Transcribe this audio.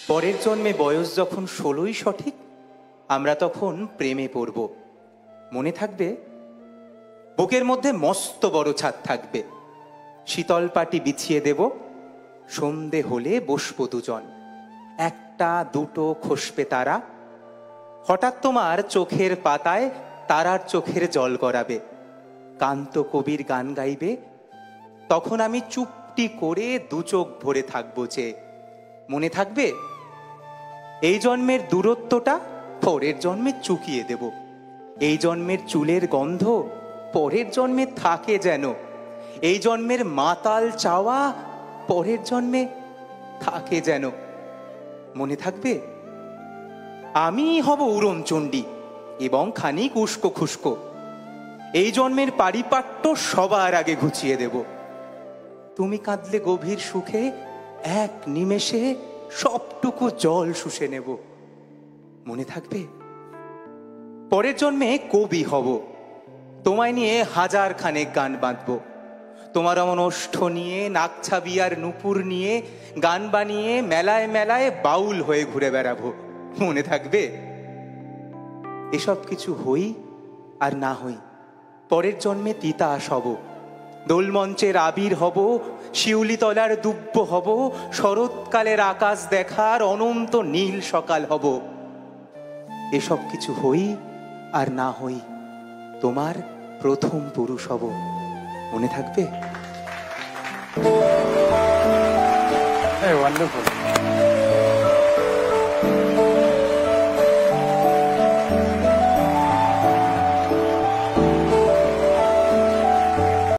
পরের জন্মে বয়স যখন 16ই সঠিক, আমরা তখন প্রেমে পড়ব। মনে থাকবে, বুকের মধ্যে মস্ত বড় ছাদ থাকবে, শীতল পাটি বিছিয়ে দেব, সন্ধে হলে বসবো দুজন, একটা দুটো খসবে তারা, হঠাৎ তোমার চোখের পাতায় তারার চোখের জল গড়াবে, কান্ত কবির গান গাইবে, তখন আমি চুপটি করে দু চোখ ভরে থাকবো যে। মনে থাকবে, এই জন্মের দূরত্বটা পরের জন্মে চুকিয়ে দেব, এই জন্মের চুলের গন্ধ পরের জন্মে থাকে যেন, এই জন্মের মাতাল চাওয়া পরের জন্মে থাকে যেন। মনে থাকবে, আমি হব উড়নচণ্ডী এবং খানিক উস্কো খুস্কো, এই জন্মের পারিপাট্য সবার আগে ঘুচিয়ে দেব, তুমি কাঁদলে গভীর সুখে এক নিমেষে সবটুকু জল শুষে নেব। মনে থাকবে, পরের জন্মে কবি হব, তোমায় নিয়ে হাজার খানেক গান বাঁধব, তোমার অমন ওষ্ঠ নিয়ে নাকছাবি আর নুপুর নিয়ে গান বানিয়ে মেলায় মেলায় বাউল হয়ে ঘুরে বেড়াবো। মনে থাকবে, এসব কিছু হই আর না হই, পরের জন্মে তিতাস হব, দোলমঞ্চের আবির হব, শিউলিতলার দুব্য হব, শরৎকালের আকাশ দেখার অনন্ত নীল সকাল হব। এসব কিছু হই আর না হই, তোমার প্রথম পুরুষ হব। মনে থাকবে? ওয়ান্ডারফুল।